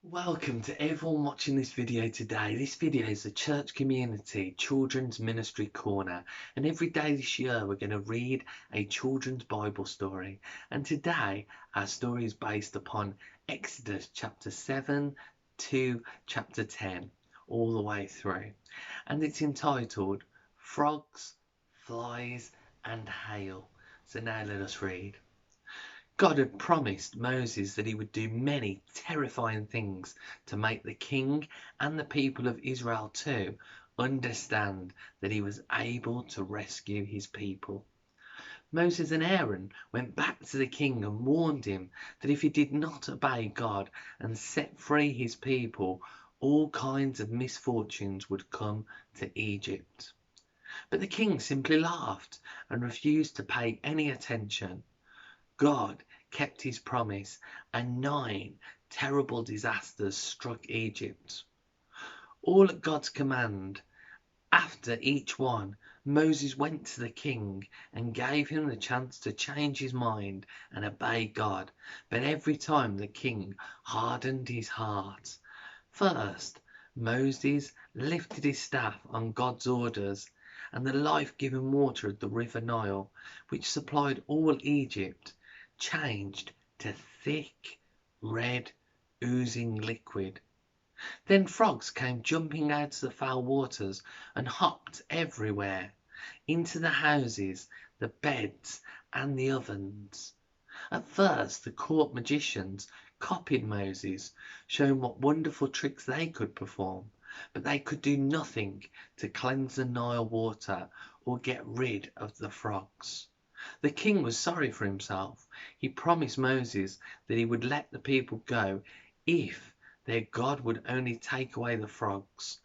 Welcome to everyone watching this video today. This video is the Church Community Children's Ministry Corner, and every day this year we're going to read a children's Bible story. And today our story is based upon Exodus chapter 7 to chapter 10 all the way through, and it's entitled Frogs, Flies and Hail. So now let us read. God had promised Moses that he would do many terrifying things to make the king and the people of Israel too understand that he was able to rescue his people. Moses and Aaron went back to the king and warned him that if he did not obey God and set free his people, all kinds of misfortunes would come to Egypt. But the king simply laughed and refused to pay any attention. God kept his promise, and 9 terrible disasters struck Egypt, all at God's command. After each one, Moses went to the king and gave him the chance to change his mind and obey God, but every time the king hardened his heart. First, Moses lifted his staff on God's orders, and the life-giving water of the river Nile, which supplied all Egypt, changed to thick, red, oozing liquid. Then frogs came jumping out of the foul waters and hopped everywhere, into the houses, the beds, and the ovens. At first, the court magicians copied Moses, showing what wonderful tricks they could perform, but they could do nothing to cleanse the Nile water or get rid of the frogs. The king was sorry for himself. He promised Moses that he would let the people go if their God would only take away the frogs.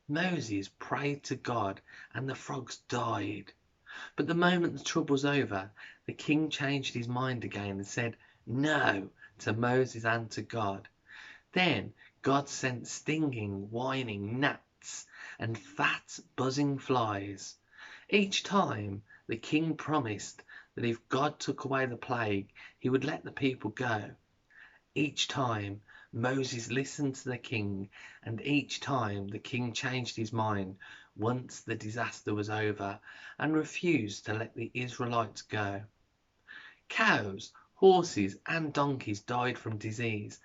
Moses prayed to God and the frogs died. But the moment the trouble was over, the king changed his mind again and said no to Moses and to God. Then God sent stinging, whining gnats and fat, buzzing flies. Each time the king promised that if God took away the plague, he would let the people go. Each time Moses listened to the king, and each time the king changed his mind once the disaster was over and refused to let the Israelites go. Cows, horses, and donkeys died from disease,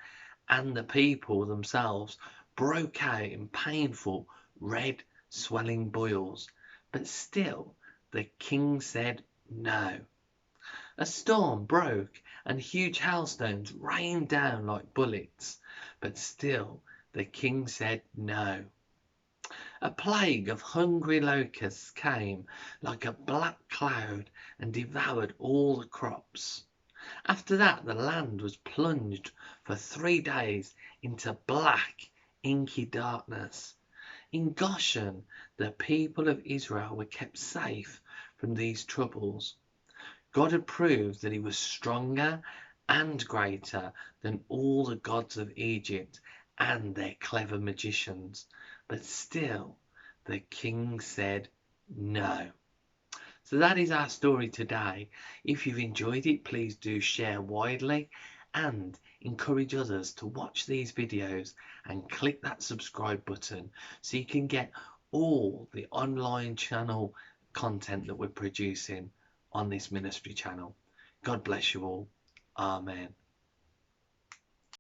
and the people themselves broke out in painful, red, swelling boils. But still, the king said no. A storm broke and huge hailstones rained down like bullets, but still the king said no. A plague of hungry locusts came like a black cloud and devoured all the crops. After that, the land was plunged for 3 days into black, inky darkness. In Goshen, the people of Israel were kept safe from these troubles. God had proved that he was stronger and greater than all the gods of Egypt and their clever magicians. But still, the king said no. So that is our story today. If you've enjoyed it, please do share widely and encourage others to watch these videos and click that subscribe button so you can get all the online channel content that we're producing on this ministry channel. God bless you all. Amen.